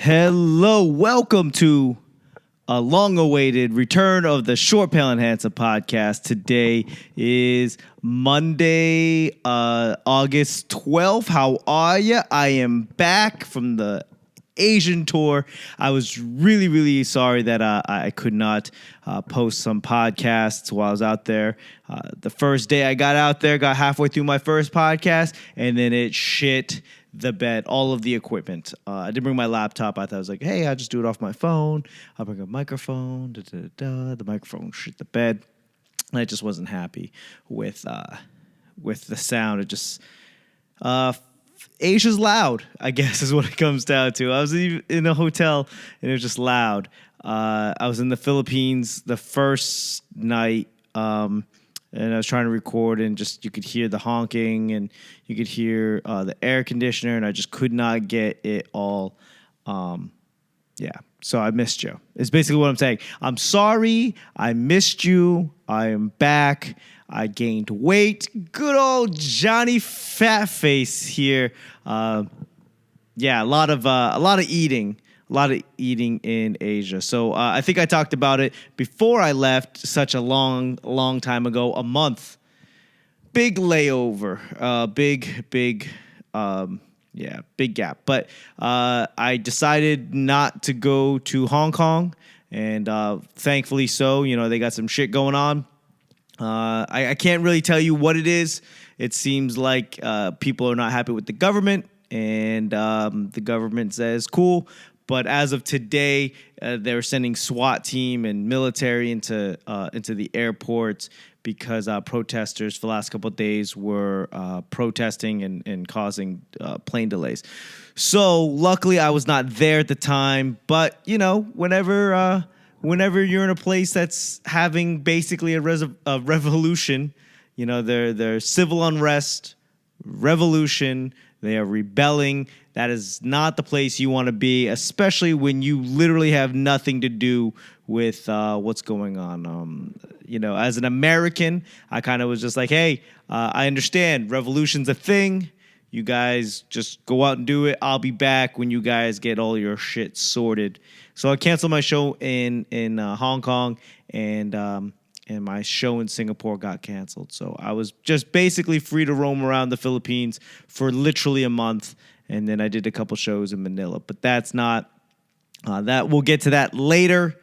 Hello, welcome to a long-awaited return of the Short Pale and Handsome podcast. Today is Monday, August 12th. How are you? I am back from the Asian tour. I was really sorry that I could not post some podcasts while I was out there. The first day I got out there, got halfway through my first podcast, and then it shit the bed, all of the equipment. I didn't bring my laptop. I thought I was like, hey, I'll just do it off my phone. I'll bring a microphone. The microphone shit the bed. And I just wasn't happy with the sound. It just Asia's loud, I guess, is what it comes down to. I was in a hotel and it was just loud. I was in the Philippines the first night. And I was trying to record, and just you could hear the honking, and you could hear the air conditioner, and I just could not get it all. So I missed you. It's basically what I'm saying. I'm sorry. I missed you. I am back. I gained weight. Good old Johnny Fatface here. A lot of eating. A lot of eating in Asia. So I think I talked about it before I left such a long time ago, a month. Big layover, big gap. But I decided not to go to Hong Kong, and thankfully so. You know, they got some shit going on. I can't really tell you what it is. It seems like people are not happy with the government, and the government says, cool. But as of today, they're sending SWAT team and military into the airports because protesters for the last couple of days were protesting and causing plane delays. So luckily, I was not there at the time. But you know, whenever you're in a place that's having basically a revolution, you know, there's civil unrest, revolution. They are rebelling. That is not the place you want to be, especially when you literally have nothing to do with what's going on. As an American, I kind of was just like, hey, I understand revolution's a thing. You guys just go out and do it. I'll be back when you guys get all your shit sorted. So I canceled my show in Hong Kong, and my show in Singapore got canceled. So I was just basically free to roam around the Philippines for literally a month. And then I did a couple shows in Manila. But that's not that. We'll get to that later,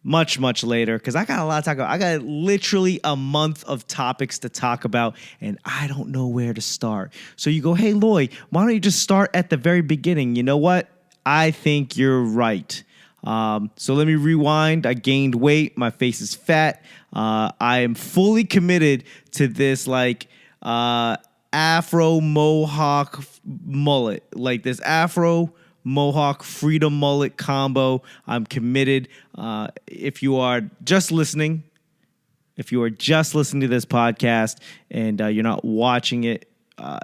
much later, because I got a lot to talk about. I got literally a month of topics to talk about, and I don't know where to start. So you go, hey, Loy, why don't you just start at the very beginning? You know what? I think you're right. So let me rewind. I gained weight. My face is fat. I am fully committed to this Afro Mohawk mullet, like this Afro Mohawk freedom mullet combo. I'm committed. If you are just listening to this podcast and you're not watching it,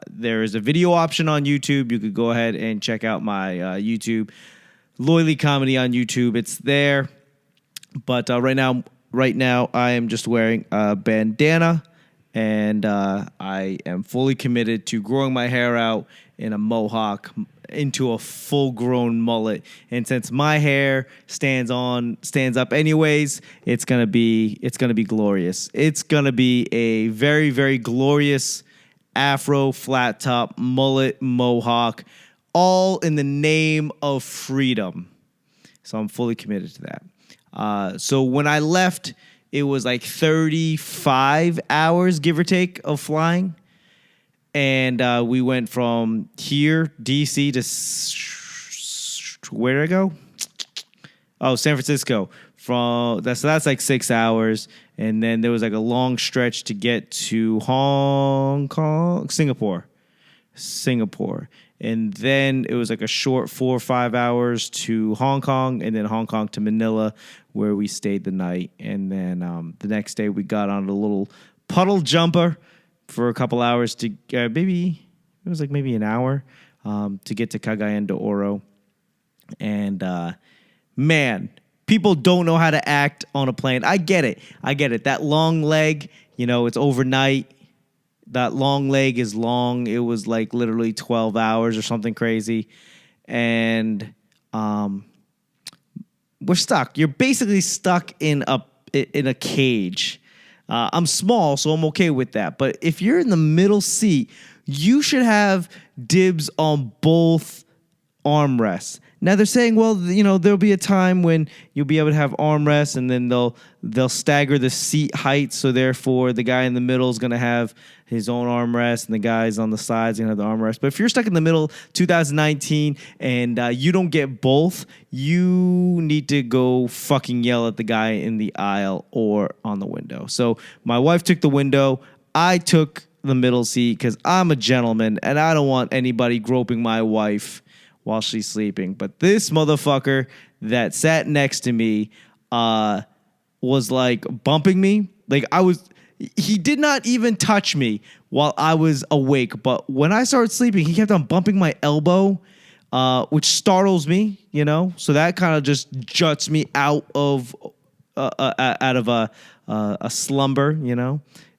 there is a video option on YouTube. You could go ahead and check out my YouTube. Loy Lee Comedy on YouTube. It's there. But right now, I am just wearing a bandana, and I am fully committed to growing my hair out in a mohawk into a full-grown mullet. And since my hair stands up anyways, it's gonna be glorious. It's gonna be a very, very glorious Afro flat top mullet mohawk, all in the name of freedom. So I'm fully committed to that. So when I left, it was like 35 hours, give or take, of flying. And we went from here, D.C., to where did I go? Oh, San Francisco. That's like 6 hours. And then there was like a long stretch to get to Singapore. And then it was like a short 4 or 5 hours to Hong Kong, and then Hong Kong to Manila, where we stayed the night. And then the next day we got on a little puddle jumper for a couple hours to maybe an hour to get to Cagayan de Oro. And man, people don't know how to act on a plane. I get it. That long leg, it's overnight. That long leg is long. It was like literally 12 hours or something crazy. And we're stuck. You're basically stuck in a cage. I'm small, so I'm okay with that. But if you're in the middle seat, you should have dibs on both armrests. Now they're saying, well, there'll be a time when you'll be able to have armrests, and then they'll stagger the seat height, so therefore the guy in the middle is going to have his own armrest, and the guys on the sides are going to have the armrest. But if you're stuck in the middle, 2019, and you don't get both, you need to go fucking yell at the guy in the aisle or on the window. So my wife took the window. I took the middle seat because I'm a gentleman, and I don't want anybody groping my wife while she's sleeping. But this motherfucker that sat next to me was like bumping me. He did not even touch me while I was awake. But when I started sleeping, he kept on bumping my elbow, which startles me, So that kind of just juts me out of a slumber,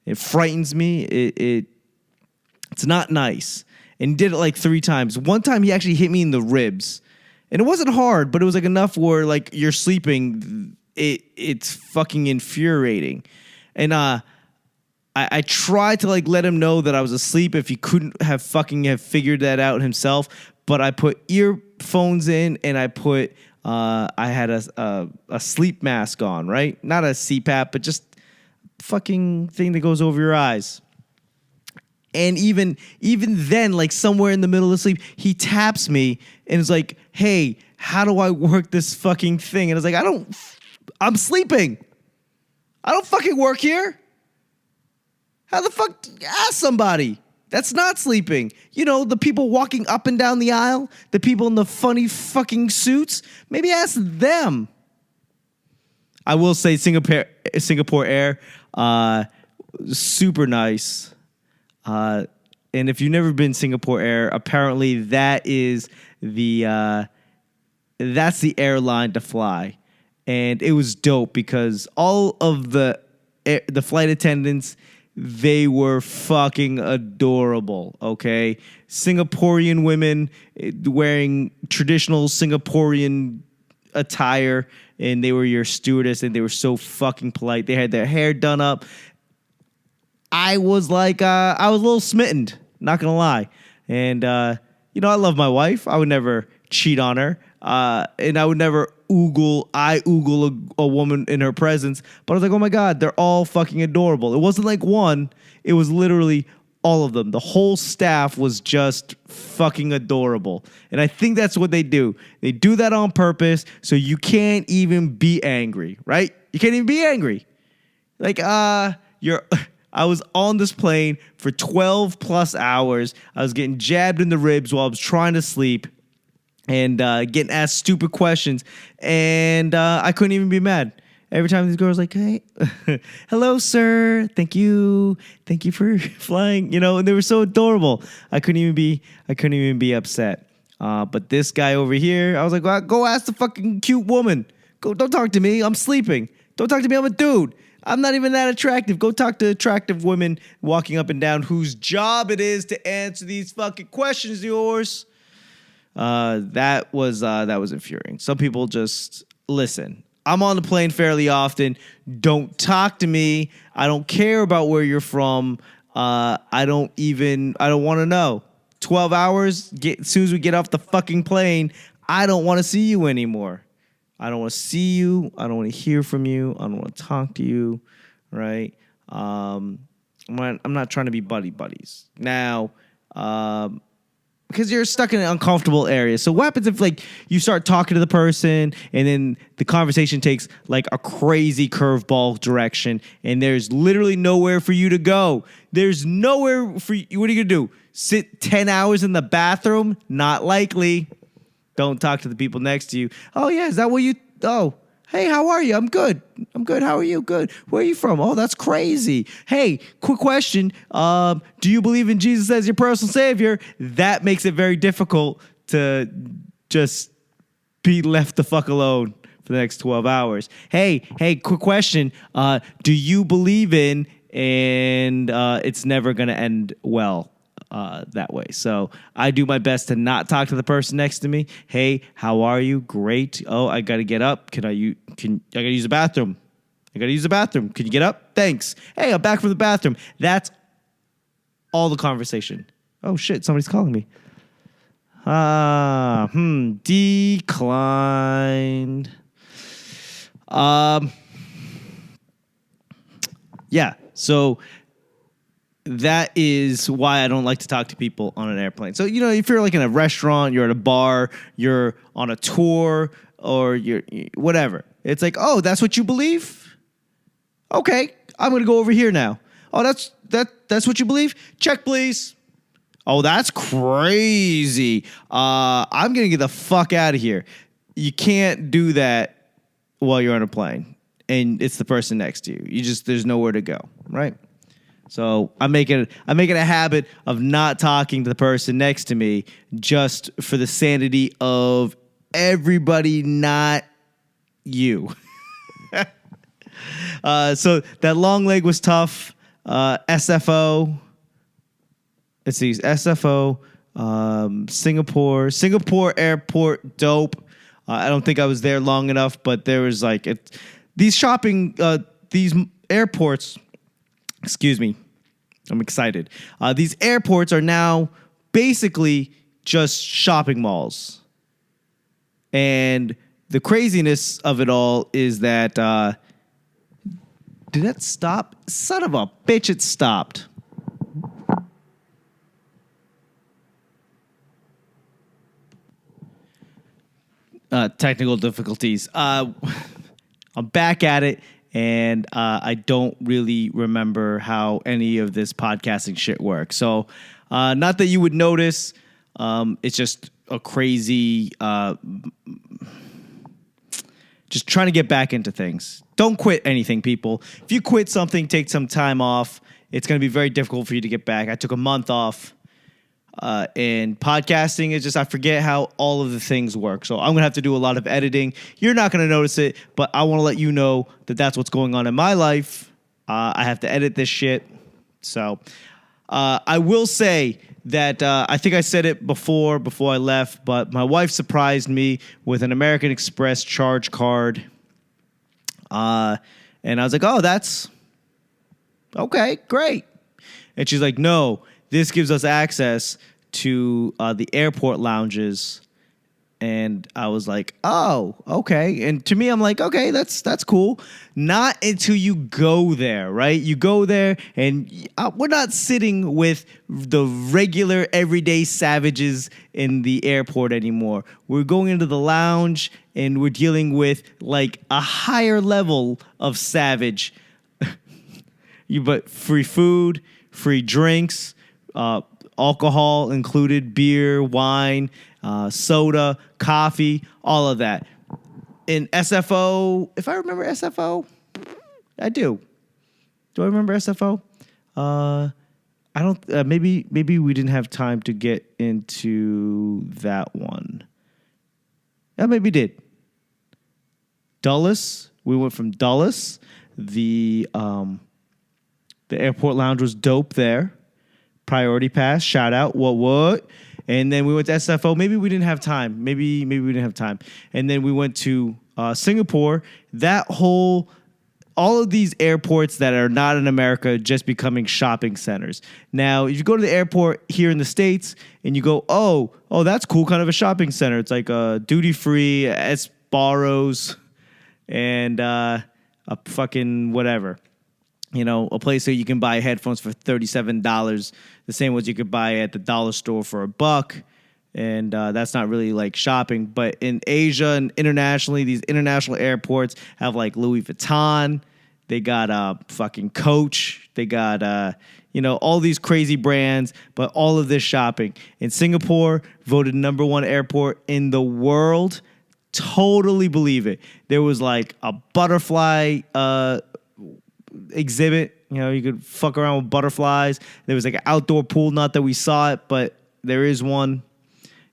It frightens me. It's not nice. And he did it like 3 times. One time he actually hit me in the ribs. And it wasn't hard, but it was like enough where like you're sleeping. It's fucking infuriating. And I tried to like let him know that I was asleep if he couldn't have figured that out himself. But I put earphones in, and I had a sleep mask on, right? Not a CPAP, but just fucking thing that goes over your eyes. And even then, like somewhere in the middle of sleep, he taps me and is like, hey, how do I work this fucking thing? And I was like, I'm sleeping. I don't fucking work here. How the fuck, ask somebody. That's not sleeping. The people walking up and down the aisle, the people in the funny fucking suits, maybe ask them. I will say Singapore Air, super nice. And if you've never been Singapore Air, apparently that's the airline to fly. And it was dope because all of the flight attendants, they were fucking adorable, okay? Singaporean women wearing traditional Singaporean attire, and they were your stewardess, and they were so fucking polite. They had their hair done up. I was like, I was a little smitten, not gonna lie. And, I love my wife. I would never cheat on her. And I would never oogle a woman in her presence. But I was like, oh my God, they're all fucking adorable. It wasn't like one. It was literally all of them. The whole staff was just fucking adorable. And I think that's what they do. They do that on purpose so you can't even be angry, right? You can't even be angry. Like, I was on this plane for 12 plus hours. I was getting jabbed in the ribs while I was trying to sleep and getting asked stupid questions. And I couldn't even be mad. Every time these girls like, hey, hello, sir. Thank you for flying. And they were so adorable. I couldn't even be upset. But this guy over here, I was like, well, go ask the fucking cute woman. Don't talk to me. I'm sleeping. Don't talk to me. I'm a dude. I'm not even that attractive. Go talk to attractive women walking up and down whose job it is to answer these fucking questions of yours. That was infuriating. Some people just listen. I'm on the plane fairly often. Don't talk to me. I don't care about where you're from. I don't want to know. 12 hours, as soon as we get off the fucking plane, I don't want to see you anymore. I don't want to see you. I don't want to hear from you. I don't want to talk to you, right? I'm not trying to be buddies. Now, because you're stuck in an uncomfortable area. So what happens if like you start talking to the person and then the conversation takes like a crazy curveball direction and there's literally nowhere for you to go? There's nowhere for you. What are you going to do? Sit 10 hours in the bathroom? Not likely. Don't talk to the people next to you. Oh, yeah, is that what you... Oh, hey, how are you? I'm good. How are you? Good. Where are you from? Oh, that's crazy. Hey, quick question. Do you believe in Jesus as your personal savior? That makes it very difficult to just be left the fuck alone for the next 12 hours. Hey, quick question. Do you believe in... And it's never going to end well. that way. So I do my best to not talk to the person next to me. Hey, how are you? Great. Oh, I got to get up. I got to use the bathroom. Can you get up? Thanks. Hey, I'm back from the bathroom. That's all the conversation. Oh shit, somebody's calling me. Declined. Yeah, so that is why I don't like to talk to people on an airplane. So, if you're like in a restaurant, you're at a bar, you're on a tour, or you're whatever. It's like, oh, that's what you believe? Okay, I'm going to go over here now. Oh, that's what you believe? Check, please. Oh, that's crazy. I'm going to get the fuck out of here. You can't do that while you're on a plane and it's the person next to you. There's nowhere to go, right? So I make it a habit of not talking to the person next to me just for the sanity of everybody, not you. So that long leg was tough. SFO. Let's see, SFO. Singapore airport, dope. I don't think I was there long enough, but there was these airports. Excuse me. I'm excited. These airports are now basically just shopping malls. And the craziness of it all is that, did that stop? Son of a bitch, it stopped. Technical difficulties. I'm back at it, and I don't really remember how any of this podcasting shit works. So, not that you would notice. It's just a crazy... just trying to get back into things. Don't quit anything, people. If you quit something, take some time off. It's going to be very difficult for you to get back. I took a month off. And podcasting is just, I forget how all of the things work. So I'm going to have to do a lot of editing. You're not going to notice it, but I want to let you know that that's what's going on in my life. I have to edit this shit. So I will say that I think I said it before I left, but my wife surprised me with an American Express charge card. And I was like, oh, that's okay, great. And she's like, no, this gives us access to the airport lounges. And I was like, oh, okay. And to me, I'm like, okay, that's cool. Not until you go there, right? You go there and we're not sitting with the regular everyday savages in the airport anymore. We're going into the lounge and we're dealing with like a higher level of savage. But free food, free drinks, alcohol included, beer, wine, soda, coffee, all of that. In SFO, if I remember SFO, I do. Do I remember SFO? I don't. Maybe we didn't have time to get into that one. Yeah, maybe did. Dulles. We went from Dulles. The airport lounge was dope there. Priority pass, shout out, what? And then we went to SFO. Maybe we didn't have time. Maybe we didn't have time. And then we went to Singapore. All of these airports that are not in America just becoming shopping centers. Now, if you go to the airport here in the States and you go, oh, that's cool, kind of a shopping center. It's like a duty-free, Sbarro's, and a fucking whatever. A place where you can buy headphones for $37, the same ones you could buy at the dollar store for $1. And that's not really like shopping. But in Asia and internationally, these international airports have like Louis Vuitton. They got fucking Coach. They got, all these crazy brands, but all of this shopping. In Singapore, voted #1 airport in the world. Totally believe it. There was like a butterfly exhibit. You could fuck around with butterflies. There was like an outdoor pool. Not that we saw it, but there is one.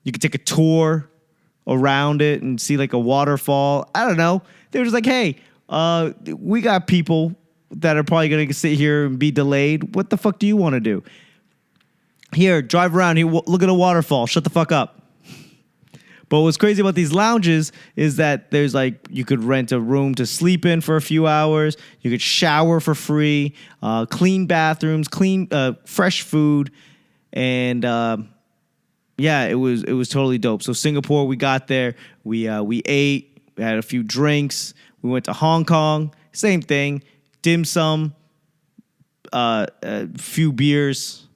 You could take a tour around it and see like a waterfall. I don't know. They were just like, hey, we got people that are probably going to sit here and be delayed. What the fuck do you want to do? Here, drive around. Here, look at a waterfall. Shut the fuck up. But what's crazy about these lounges is that there's like, you could rent a room to sleep in for a few hours. You could shower for free, clean bathrooms, fresh food. And yeah, it was totally dope. So Singapore, we got there, we ate, we had a few drinks. We went to Hong Kong, same thing, dim sum, a few beers,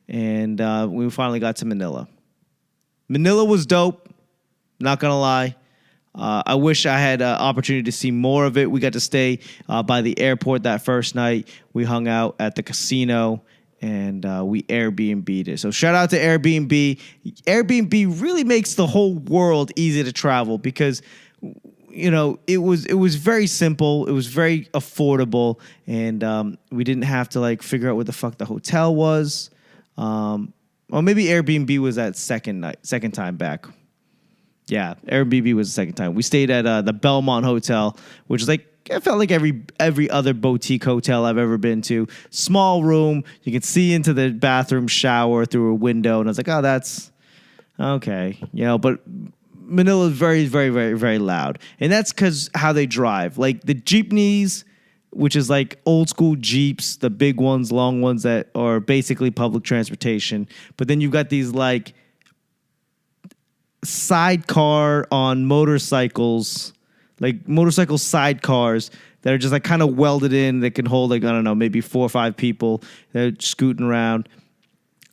and we finally got to Manila. Manila was dope. Not gonna lie. I wish I had an opportunity to see more of it. We got to stay by the airport that first night. We hung out at the casino, and we Airbnb'd it. So shout out to Airbnb. Airbnb really makes the whole world easy to travel because, you know, it was very simple. It was very affordable, and we didn't have to like figure out what the fuck the hotel was. Or maybe Airbnb was that second time back. Yeah, Airbnb was the second time. We stayed at the Belmont Hotel, which is like, it felt like every other boutique hotel I've ever been to. Small room. You can see into the bathroom shower through a window. And I was like, oh, that's okay. You know, but Manila is very, very, very, very loud. And that's because how they drive. Like the jeepneys, which is like old school Jeeps, the big ones, long ones that are basically public transportation. But then you've got these like sidecar on motorcycles, like motorcycle sidecars that are just like kind of welded in that can hold like, I don't know, maybe 4 or 5 people. They're scooting around.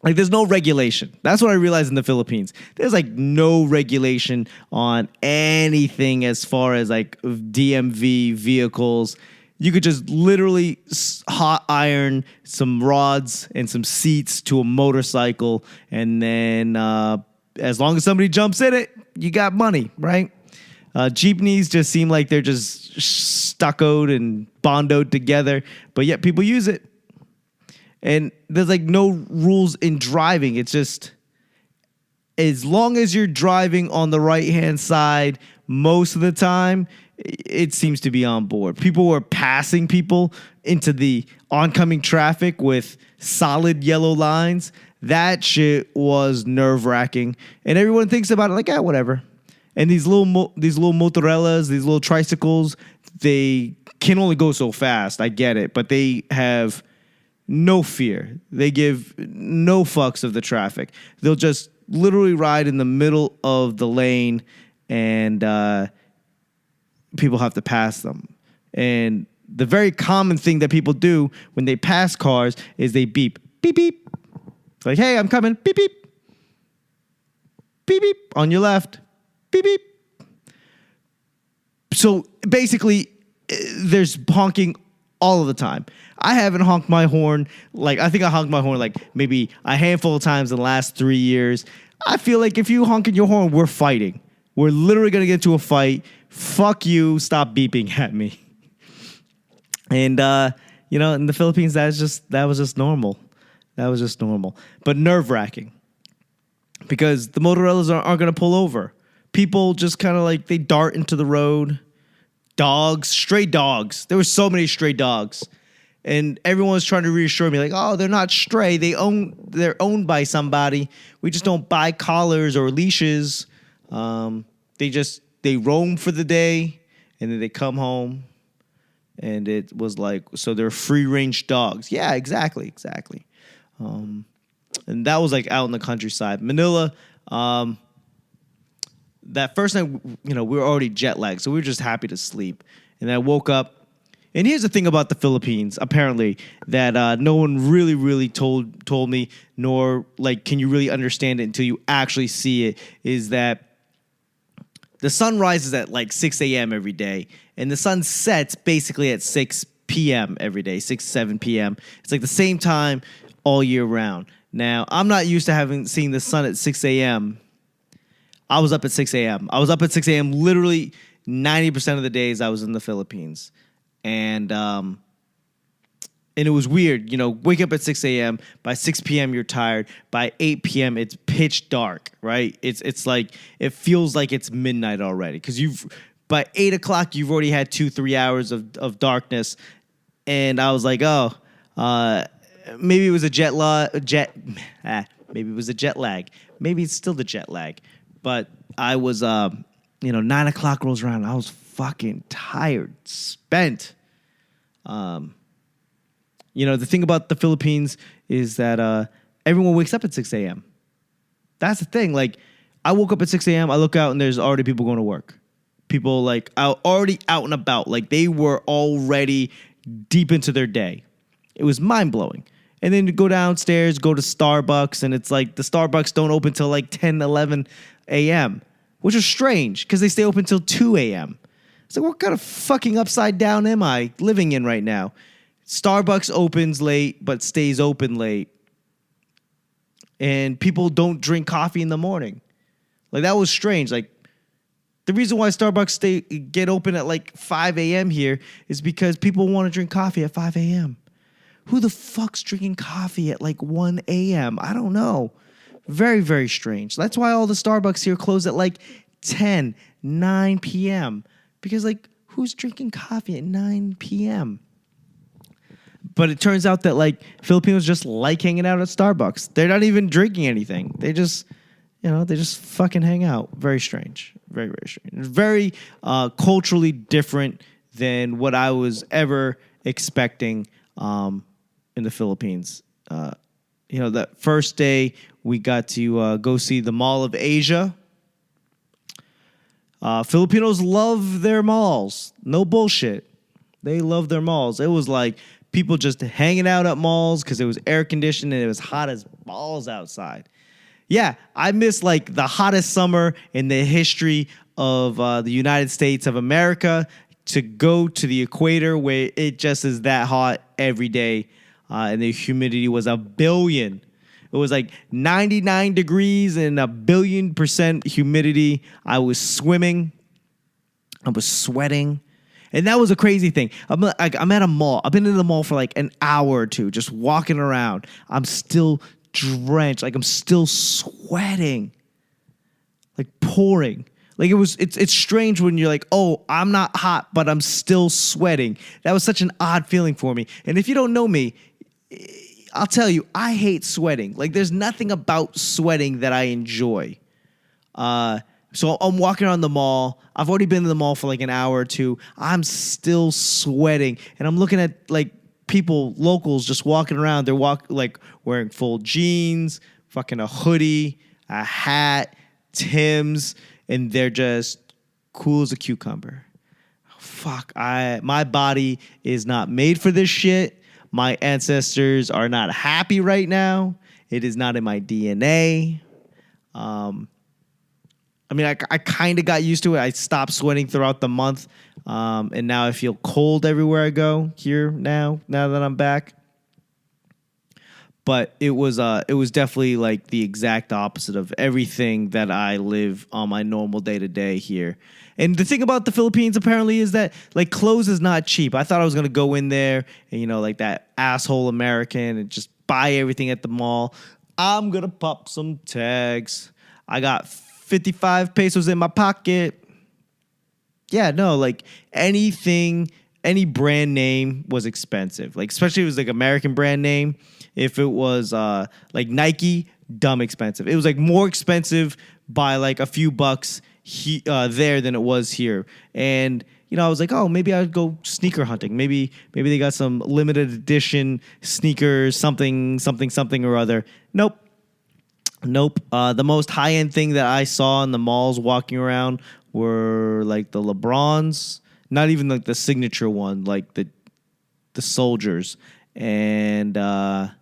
Like there's no regulation. That's what I realized in the Philippines. There's like no regulation on anything as far as like DMV vehicles. You could just literally hot iron some rods and some seats to a motorcycle, and then as long as somebody jumps in it, you got money, right? Jeepneys just seem like they're just stuccoed and bondoed together, but yet people use it. And there's like no rules in driving. It's just, as long as you're driving on the right-hand side most of the time, it seems to be on board. People were passing people into the oncoming traffic with solid yellow lines. That shit was nerve-wracking. And everyone thinks about it like, whatever. And these little motorellas, these little tricycles, they can only go so fast. I get it. But they have no fear. They give no fucks of the traffic. They'll just literally ride in the middle of the lane, and people have to pass them. And the very common thing that people do when they pass cars is they beep, beep, beep. It's like, hey, I'm coming, beep, beep. Beep, beep, on your left, beep, beep. So basically, there's honking all of the time. I haven't honked my horn, I think I honked my horn maybe a handful of times in the last 3 years. I feel like if you honk your horn, we're fighting. We're literally going to get into a fight. Fuck you, stop beeping at me. And, in the Philippines, that was just normal. That was just normal. But nerve-wracking. Because the motorellas aren't going to pull over. People just kind of they dart into the road. Dogs, stray dogs. There were so many stray dogs. And everyone was trying to reassure me, oh, they're not stray. They're owned by somebody. We just don't buy collars or leashes. They roam for the day, and then they come home. And it was so they're free-range dogs. Yeah, exactly. And that was out in the countryside. Manila, that first night, we were already jet lagged, so we were just happy to sleep. And I woke up. And here's the thing about the Philippines, apparently, that no one really, really told me, nor can you really understand it until you actually see it, is that the sun rises at 6 a.m. every day, and the sun sets basically at 6 p.m. every day, 6, 7 p.m. It's the same time all year round. Now, I'm not used to seeing the sun at 6 a.m. I was up at 6 a.m. I was up at 6 a.m. literally 90% of the days I was in the Philippines. And it was weird, wake up at 6 a.m. By 6 p.m. you're tired. By 8 p.m. it's pitch dark, right? It's it feels like it's midnight already. Because by 8 o'clock, you've already had 2-3 hours of darkness. And I was maybe it was a maybe it was a jet lag. Maybe it's still the jet lag. But I was, 9 o'clock rolls around. I was fucking tired, spent. The thing about the Philippines is that everyone wakes up at 6 a.m. That's the thing. Like, I woke up at 6 a.m. I look out and there's already people going to work. People like already out and about. Like, they were already deep into their day. It was mind blowing. And then you go downstairs, go to Starbucks, and it's like the Starbucks don't open till like 10, 11 a.m., which is strange because they stay open till 2 a.m. It's like, what kind of fucking upside down am I living in right now? Starbucks opens late but stays open late. And people don't drink coffee in the morning. Like, that was strange. Like, the reason why Starbucks get open at like 5 a.m. here is because people want to drink coffee at 5 a.m. Who the fuck's drinking coffee at like 1 a.m.? I don't know. Very, very strange. That's why all the Starbucks here close at like 10, 9 p.m. Because, like, who's drinking coffee at 9 p.m.? But it turns out that, like, Filipinos just like hanging out at Starbucks. They're not even drinking anything. They just, they just fucking hang out. Very strange. Very, very strange. Very culturally different than what I was ever expecting in the Philippines. That first day we got to go see the Mall of Asia. Filipinos love their malls. No bullshit. They love their malls. It was like people just hanging out at malls because it was air conditioned and it was hot as balls outside. Yeah, I miss like the hottest summer in the history of the United States of America, to go to the equator where it just is that hot every day. And the humidity was 1,000,000,000. It was like 99 degrees and 1,000,000,000% humidity. I was swimming. I was sweating. And that was a crazy thing. I'm at a mall. I've been in the mall for like an hour or two, just walking around. I'm still drenched. Like, I'm still sweating. Like, pouring. Like, it's strange when you're like, oh, I'm not hot, but I'm still sweating. That was such an odd feeling for me. And if you don't know me, I'll tell you, I hate sweating. Like, there's nothing about sweating that I enjoy. So I'm walking around the mall. I've already been in the mall for like an hour or two. I'm still sweating. And I'm looking at like people, locals, just walking around. They're wearing full jeans, fucking a hoodie, a hat, Timbs, and they're just cool as a cucumber. Fuck, my body is not made for this shit. My ancestors are not happy right now. It is not in my DNA. I kind of got used to it. I stopped sweating throughout the month, and now I feel cold everywhere I go here now that I'm back. But it was definitely like the exact opposite of everything that I live on my normal day-to-day here. And the thing about the Philippines apparently is that like clothes is not cheap. I thought I was going to go in there and, like that asshole American and just buy everything at the mall. I'm going to pop some tags. I got 55 pesos in my pocket. Yeah, no, like anything, any brand name was expensive. Like, especially if it was like American brand name. If it was like Nike, dumb expensive. It was like more expensive by like a few bucks there than it was here. And I was like, oh, maybe I'd go sneaker hunting. Maybe they got some limited edition sneakers, something or other. Nope. The most high-end thing that I saw in the malls walking around were like the LeBrons, not even like the signature one, like the soldiers. And I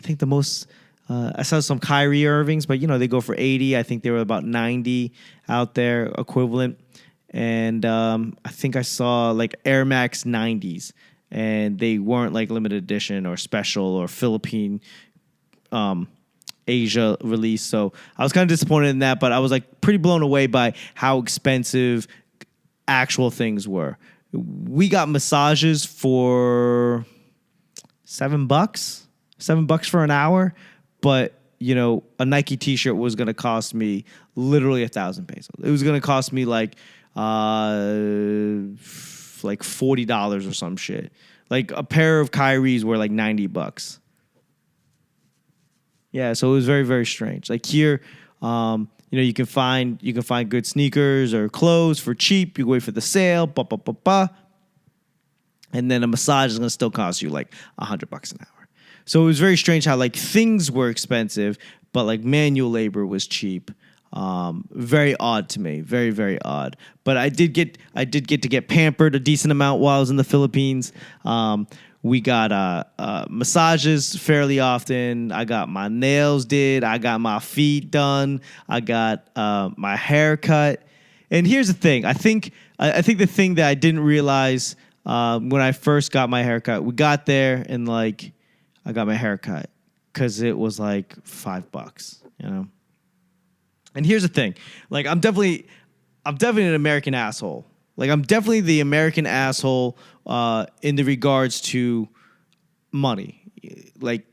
think the most I saw some Kyrie Irvings, but they go for 80. I think they were about 90 out there equivalent. And I think I saw like Air Max 90s, and they weren't like limited edition or special or Philippine Asia release. So I was kind of disappointed in that, but I was like pretty blown away by how expensive actual things were. We got massages for $7 for an hour, but a Nike t-shirt was going to cost me literally 1,000 pesos. It was going to cost me like $40 or some shit. Like a pair of Kyries were like $90. Yeah, so it was very, very strange. Like here, you can find good sneakers or clothes for cheap. You wait for the sale, and then a massage is gonna still cost you like $100 an hour. So it was very strange how like things were expensive, but like manual labor was cheap. Very odd to me, very, very odd. But I did get to get pampered a decent amount while I was in the Philippines. We got massages fairly often. I got my nails did. I got my feet done. I got my hair cut. And here's the thing. I think the thing that I didn't realize when I first got my haircut, we got there and like I got my haircut because it was like $5, you know. And here's the thing. Like I'm definitely an American asshole. Like I'm definitely the American asshole in the regards to money, like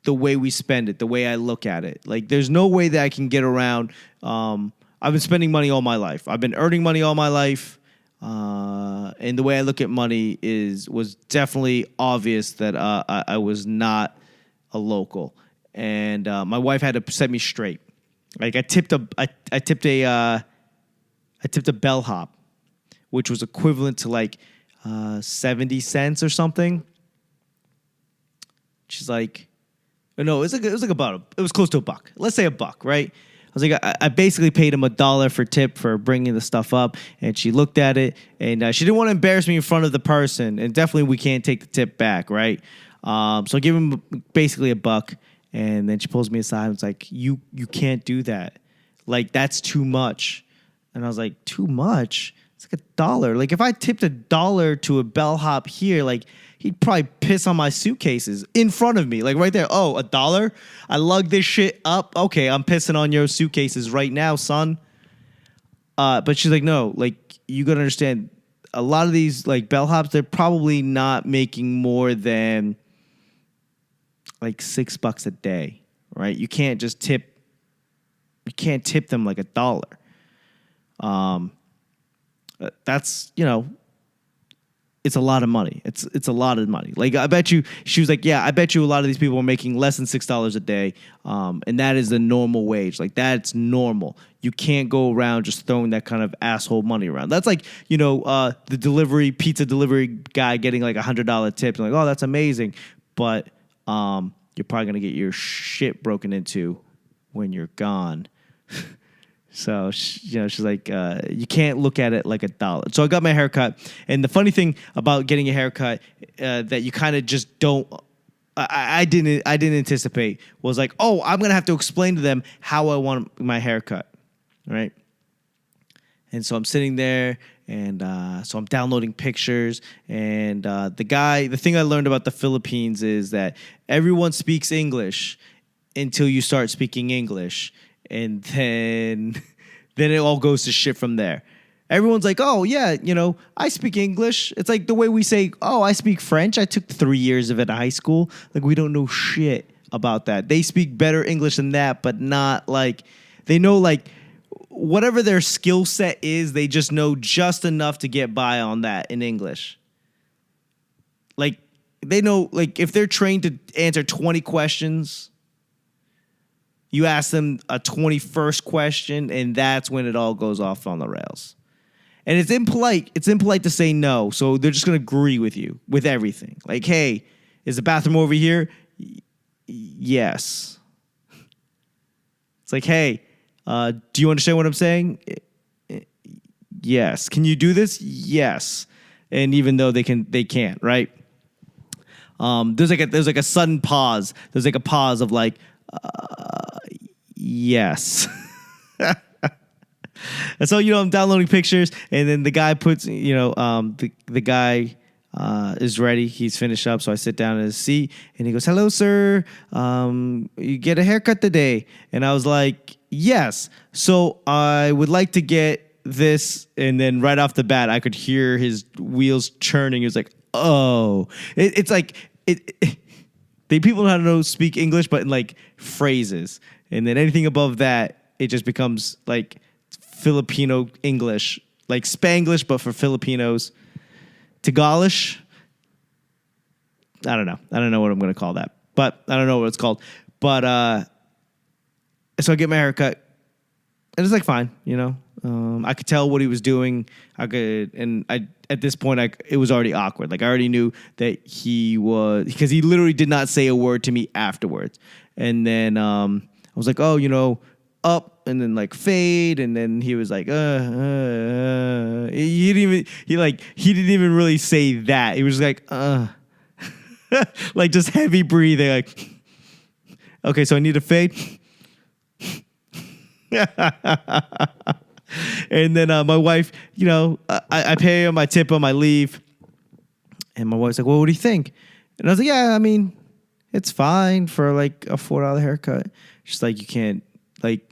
the way we spend it, the way I look at it. Like there's no way that I can get around. I've been spending money all my life. I've been earning money all my life, and the way I look at money was definitely obvious that I was not a local, and my wife had to set me straight. Like I tipped a bellhop, which was equivalent to like 70 cents or something. She's like, no, it was close to $1. Let's say $1, right? I was like, I basically paid him $1 for tip for bringing the stuff up, and she looked at it, and she didn't want to embarrass me in front of the person, and definitely we can't take the tip back, right? So I give him basically $1, and then she pulls me aside and it's like, you can't do that. Like, that's too much. And I was like, too much? It's like $1. Like, if I tipped $1 to a bellhop here, like, he'd probably piss on my suitcases in front of me. Like, right there. Oh, $1? I lug this shit up. Okay, I'm pissing on your suitcases right now, son. But she's like, no, like, you gotta understand, a lot of these, like, bellhops, they're probably not making more than like $6 a day, right? You can't just tip them like $1. That's, it's a lot of money. It's a lot of money. Like, I bet you, she was like, yeah, I bet you a lot of these people are making less than $6 a day. And that is the normal wage. Like, that's normal. You can't go around just throwing that kind of asshole money around. That's like, the pizza delivery guy getting like $100 tip. Like, oh, that's amazing. But, you're probably going to get your shit broken into when you're gone. So, she's like, you can't look at it like $1. So I got my haircut. And the funny thing about getting a haircut that you kind of just don't, I didn't anticipate was like, oh, I'm going to have to explain to them how I want my haircut, right? And so I'm sitting there, and so I'm downloading pictures. And the thing I learned about the Philippines is that everyone speaks English until you start speaking English. And then it all goes to shit from there. Everyone's like, oh, yeah, I speak English. It's like the way we say, oh, I speak French. I took 3 years of it in high school. Like, we don't know shit about that. They speak better English than that, but not like, they know like whatever their skill set is, they just know just enough to get by on that in English. Like, they know, like, if they're trained to answer 20 questions, you ask them a 21st question, and that's when it all goes off on the rails. And it's impolite. It's impolite to say no, so they're just going to agree with you with everything. Like, hey, is the bathroom over here? Yes. It's like, hey, do you understand what I'm saying? Yes. Can you do this? Yes. And even though they can't, right? There's like a sudden pause. There's like a pause of like, yes. And so, I'm downloading pictures, and then the guy puts, the guy is ready. He's finished up. So I sit down in his seat, and he goes, hello, sir. You get a haircut today? And I was like, yes. So I would like to get this. And then right off the bat, I could hear his wheels churning. He was like, oh, it's like, people know how to speak English, but in like phrases. And then anything above that, it just becomes like Filipino English, like Spanglish, but for Filipinos. Tagalish. I don't know. I don't know what I'm going to call that, but I don't know what it's called. But So I get my haircut, and it's like fine, you know. I could tell what he was doing. At this point, it was already awkward. Like I already knew that he was, because he literally did not say a word to me afterwards. And then I was like, oh, you know, up, and then like fade, and then he was like, he didn't even really say that. He was like, like just heavy breathing, like, okay, so I need a fade. And then my wife, you know, I pay him, I tip him, I leave. And my wife's like, well, what do you think? And I was like, yeah, I mean, it's fine for like a $4 haircut. She's like, you can't, like,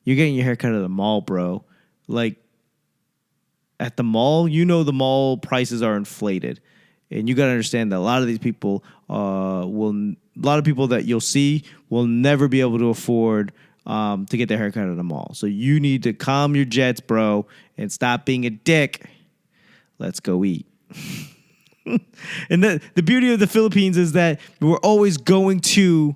you're getting your haircut at the mall, bro. Like, at the mall, you know the mall prices are inflated. And you got to understand that a lot of these people a lot of people that you'll see will never be able to afford to get their haircut at a mall. So you need to calm your jets, bro, and stop being a dick. Let's go eat. And the beauty of the Philippines is that we're always going to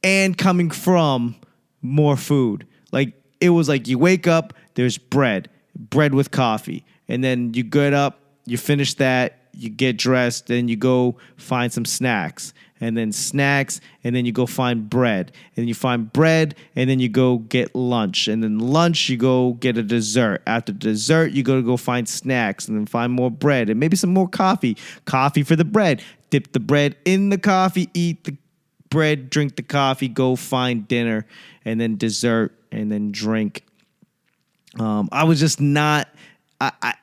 and coming from more food. Like, it was like you wake up, there's bread with coffee. And then you get up, you finish that, you get dressed, then you go find some snacks. And then snacks, and then you go find bread. And then you find bread, and then you go get lunch. And then lunch, you go get a dessert. After dessert, you go find snacks, and then find more bread, and maybe some more coffee. Coffee for the bread. Dip the bread in the coffee, eat the bread, drink the coffee, go find dinner, and then dessert, and then drink. I was just not, I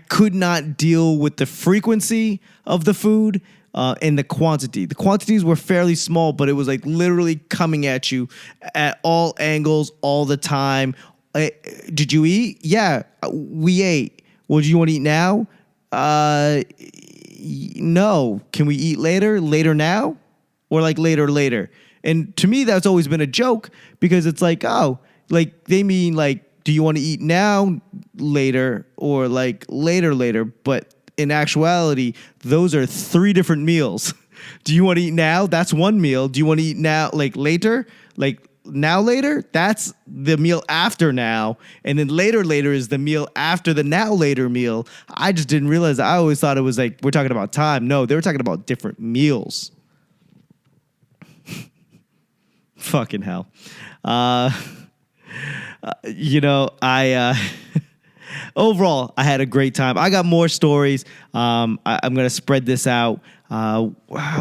could not deal with the frequency of the food and the quantity. The quantities were fairly small, but it was like literally coming at you at all angles all the time. Did you eat? Yeah, we ate. Well, do you want to eat now? No. Can we eat later? Later now? Or like later? And to me, that's always been a joke, because it's like, oh, like they mean like, do you want to eat now, later, or like later? But in actuality, those are 3 different meals. Do you want to eat now? That's one meal. Do you want to eat now, like later? Like now later? That's the meal after now. And then later is the meal after the now later meal. I just didn't realize that. I always thought it was like, we're talking about time. No, they were talking about different meals. Fucking hell. You know, overall, I had a great time. I got more stories. I'm going to spread this out. How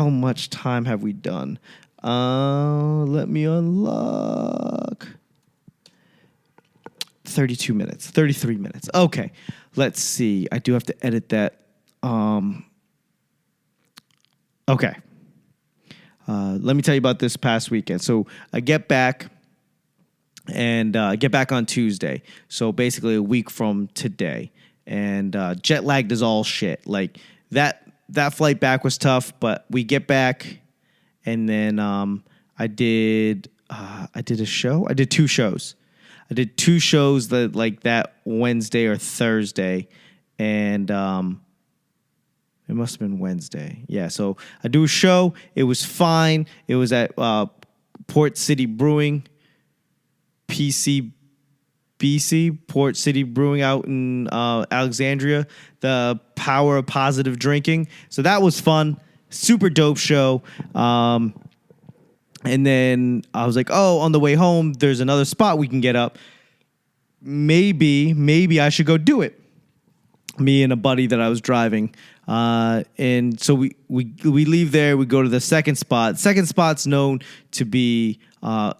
much time have we done? Let me unlock. 32 minutes, 33 minutes. Okay, let's see. I do have to edit that. Okay. Let me tell you about this past weekend. So I get back. And get back on Tuesday. So basically a week from today. And jet lagged is all shit. Like that flight back was tough, but we get back, and then I did a show. I did 2 shows. I did 2 shows that Wednesday or Thursday, and it must have been Wednesday. Yeah. So I do a show. It was fine. It was at Port City Brewing. PCBC, Port City Brewing out in Alexandria, the power of positive drinking. So that was fun. Super dope show. And then I was like, oh, on the way home, there's another spot we can get up. Maybe I should go do it. Me and a buddy that I was driving. And so we leave there. We go to the second spot. Second spot's known to be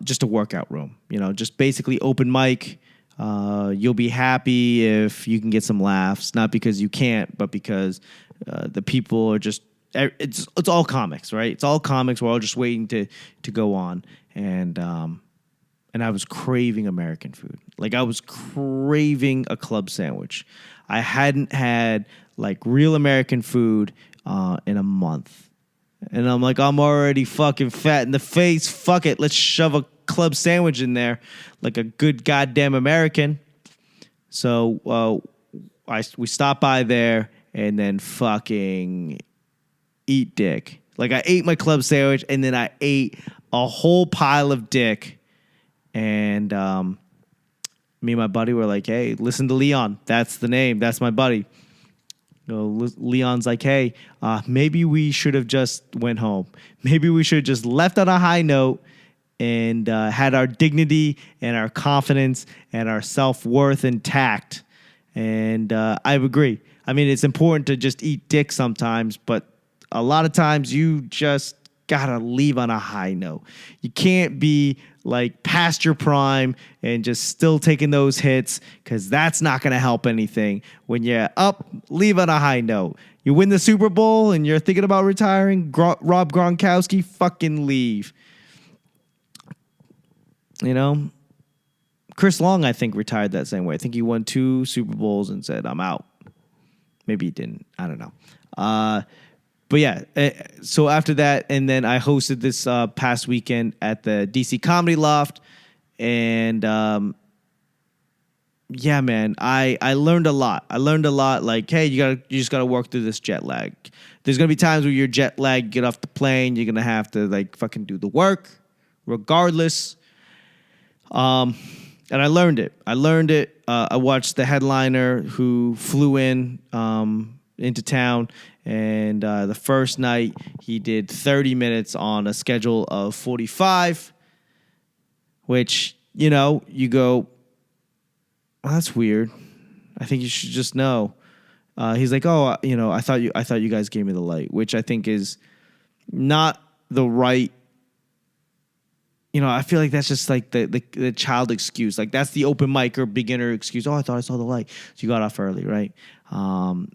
just a workout room. You know, just basically open mic. You'll be happy if you can get some laughs, not because you can't, but because the people are just. It's all comics, right? It's all comics. We're all just waiting to go on, and I was craving American food. Like I was craving a club sandwich. I hadn't had like real American food in a month. And I'm like, I'm already fucking fat in the face. Fuck it. Let's shove a club sandwich in there like a good goddamn American. So we stopped by there and then fucking eat dick. Like I ate my club sandwich and then I ate a whole pile of dick. And me and my buddy were like, hey, listen to Leon. That's the name. That's my buddy. Leon's like, hey, maybe we should have just went home. Maybe we should have just left on a high note and had our dignity and our confidence and our self-worth intact. And I agree. I mean, it's important to just eat dick sometimes, but a lot of times you just gotta leave on a high note. You can't be like past your prime and just still taking those hits, because that's not gonna help anything. When you're up, leave on a high note. You win the Super Bowl and you're thinking about retiring, Rob Gronkowski, fucking leave. You know, Chris Long, I think, retired that same way. I think he won 2 Super Bowls and said, I'm out. Maybe he didn't. I don't know. But yeah, so after that, and then I hosted this past weekend at the DC Comedy Loft. And yeah, man, I learned a lot. Like, hey, you just gotta work through this jet lag. There's gonna be times where you're jet lagged, get off the plane, you're gonna have to like fucking do the work regardless. And I learned it. I watched the headliner who flew into town, and the first night he did 30 minutes on a schedule of 45, which, you know, you go, oh, that's weird. I think you should just know. He's like, oh, you know, I thought you guys gave me the light, which I think is not the right. You know, I feel like that's just like the child excuse. Like, that's the open mic or beginner excuse. Oh, I thought I saw the light. So you got off early, right?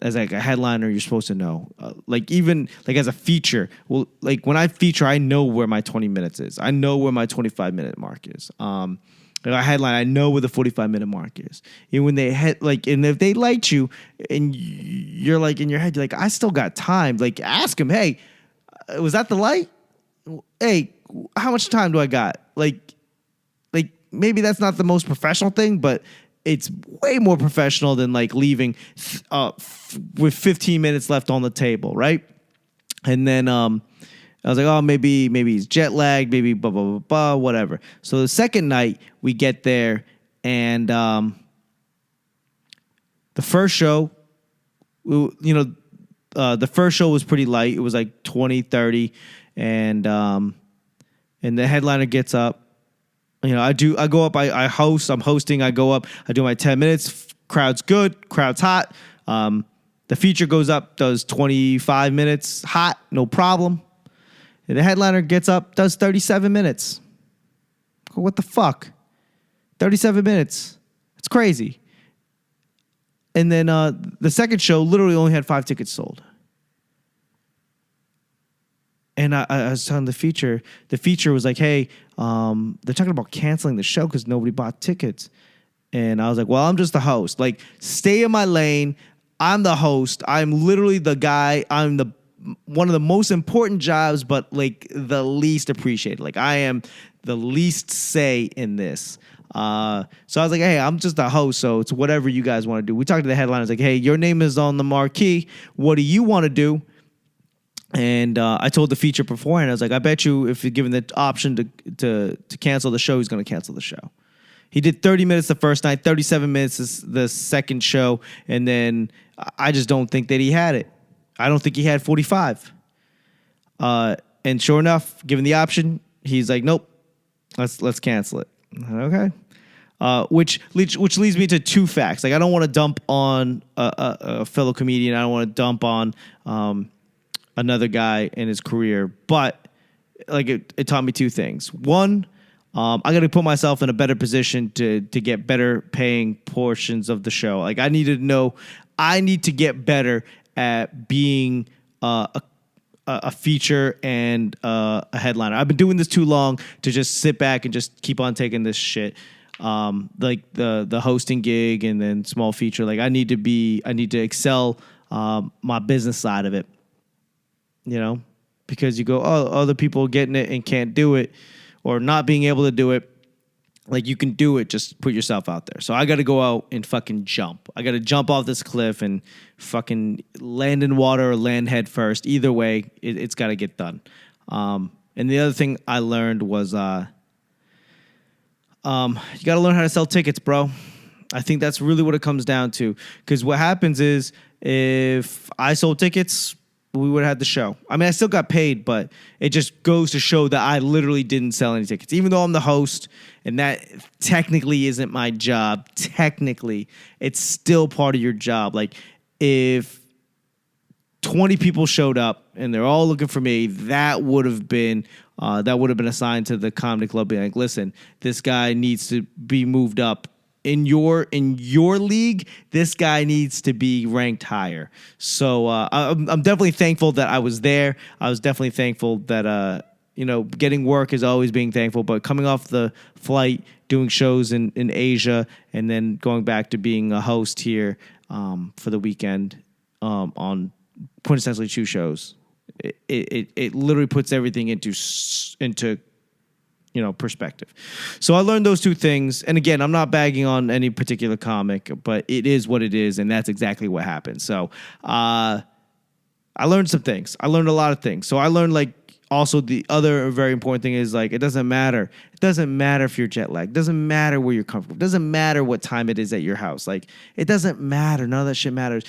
As like a headliner, you're supposed to know. Like, even like as a feature, well, like when I feature, I know where my 20 minutes is. I know where my 25-minute mark is. Like a headline, I know where the 45-minute mark is. And when they and if they light you and you're like in your head, you're like, I still got time. Like, ask them, hey, was that the light? Hey, how much time do I got? Like maybe that's not the most professional thing, but it's way more professional than like leaving with 15 minutes left on the table, right? And then I was like, oh, maybe he's jet lagged, maybe blah, blah, blah, blah, whatever. So the second night we get there, and the first show, the first show was pretty light. It was like 20, 30, and the headliner gets up. You know, I go up, I host, I'm hosting, I go up, I do my 10 minutes, crowd's good, crowd's hot. The feature goes up, does 25 minutes, hot, no problem. And the headliner gets up, does 37 minutes. What the fuck? 37 minutes. It's crazy. And then the second show literally only had 5 tickets sold. And I was telling the feature was like, hey, they're talking about canceling the show because nobody bought tickets. And I was like, well, I'm just the host. Like, stay in my lane. I'm the host. I'm literally the guy. I'm one of the most important jobs, but like the least appreciated. Like, I am the least say in this. So I was like, hey, I'm just the host, so it's whatever you guys want to do. We talked to the headliners like, hey, your name is on the marquee. What do you want to do? And I told the feature beforehand, I was like, I bet you if you're given the option to cancel the show, he's going to cancel the show. He did 30 minutes the first night, 37 minutes is the second show, and then I just don't think that he had it. I don't think he had 45. And sure enough, given the option, he's like, nope, let's cancel it. Okay. Which leads me to 2 facts. Like, I don't want to dump on a fellow comedian. I don't want to dump on another guy in his career, but like it taught me 2 things. One, I got to put myself in a better position to get better paying portions of the show. Like, I need to know, I need to get better at being a feature and a headliner. I've been doing this too long to just sit back and just keep on taking this shit. Like the hosting gig and then small feature. Like, I need to excel my business side of it. You know, because you go, oh, other people getting it and can't do it or not being able to do it. Like, you can do it, just put yourself out there. So I got to go out and fucking jump. I got to jump off this cliff and fucking land in water or land head first. Either way, it's got to get done. And the other thing I learned was You got to learn how to sell tickets, bro. I think that's really what it comes down to. Because what happens is if I sold tickets, we would have had the show. I mean, I still got paid, but it just goes to show that I literally didn't sell any tickets, even though I'm the host, and that technically isn't my job. Technically, it's still part of your job. Like, if 20 people showed up and they're all looking for me, that would have been assigned to the comedy club, being like, listen, this guy needs to be moved up. In your league, this guy needs to be ranked higher. So I'm definitely thankful that I was there. I was definitely thankful that getting work is always being thankful. But coming off the flight, doing shows in Asia, and then going back to being a host here for the weekend on quintessentially 2 shows, it literally puts everything into perspective. So I learned those 2 things. And again, I'm not bagging on any particular comic, but it is what it is. And that's exactly what happened. So I learned some things. I learned a lot of things. So I learned also the other very important thing is it doesn't matter. It doesn't matter if you're jet lagged. It doesn't matter where you're comfortable. It doesn't matter what time it is at your house. It doesn't matter. None of that shit matters.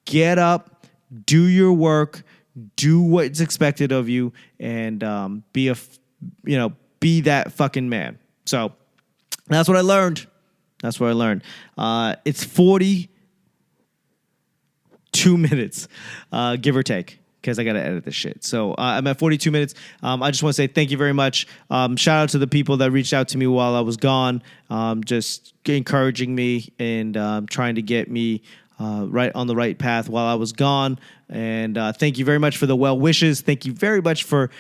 Get up, do your work, do what's expected of you, and be that fucking man. So that's what I learned. It's 42 minutes, give or take, because I got to edit this shit. So I'm at 42 minutes. I just want to say thank you very much. Shout out to the people that reached out to me while I was gone, just encouraging me and trying to get me right on the right path while I was gone. And thank you very much for the well wishes. Thank you very much for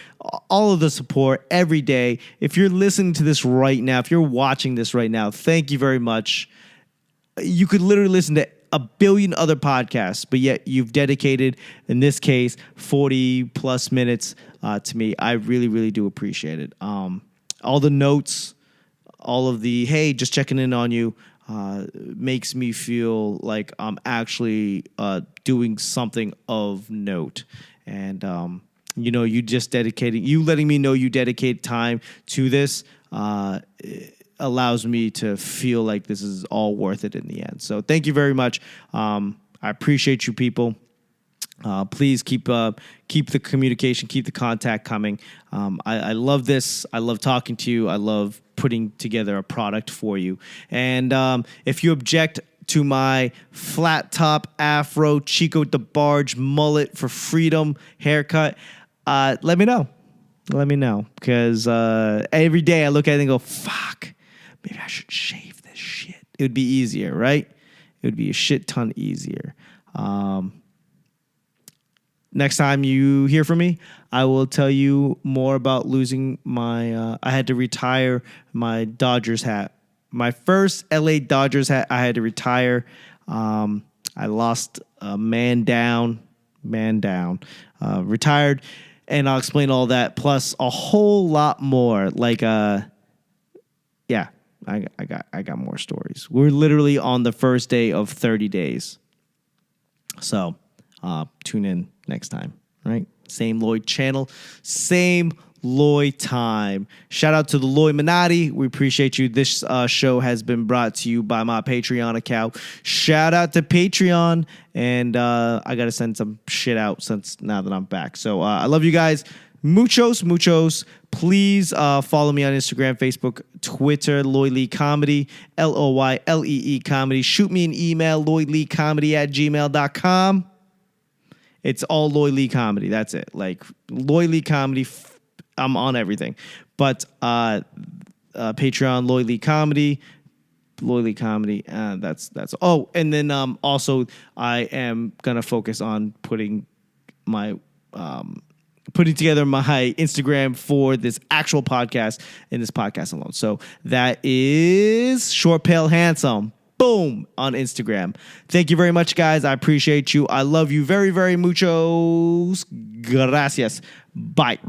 all of the support every day. If you're listening to this right now, if you're watching this right now, thank you very much. You could literally listen to a billion other podcasts, but yet you've dedicated, in this case, 40 plus minutes to me. I really, really do appreciate it. All the notes, all of the, hey, just checking in on you, makes me feel like I'm actually doing something of note. And, you letting me know you dedicate time to this allows me to feel like this is all worth it in the end. So thank you very much. I appreciate you people. Please keep the communication, keep the contact coming. I love this. I love talking to you. I love putting together a product for you. And if you object to my flat top afro Chico DeBarge mullet for freedom haircut, let me know. Because every day I look at it and go, fuck, maybe I should shave this shit. It would be easier, right? It would be a shit ton easier. Next time you hear from me, I will tell you more about losing my... I had to retire my Dodgers hat. My first LA Dodgers hat, I had to retire. I lost a man down. Retired, and I'll explain all that, plus a whole lot more. I got more stories. We're literally on the first day of 30 days. So tune in next time, right? Same Loy channel, same Loy time. Shout out to the Loyminati. We appreciate you. This show has been brought to you by my Patreon account. Shout out to Patreon. And I got to send some shit out now that I'm back. So I love you guys. Muchos. Please follow me on Instagram, Facebook, Twitter, Loy Lee Comedy, LOYLEE Comedy. Shoot me an email, loyleecomedy@gmail.com. It's all Loy Lee Comedy. That's it. Loy Lee Comedy, I'm on everything. But Patreon, Loy Lee Comedy, that's. Oh, and then also I am going to focus on putting together my Instagram for this actual podcast and this podcast alone. So that is Short Pale Handsome. Boom, on Instagram. Thank you very much, guys. I appreciate you. I love you very, very muchos. Gracias. Bye.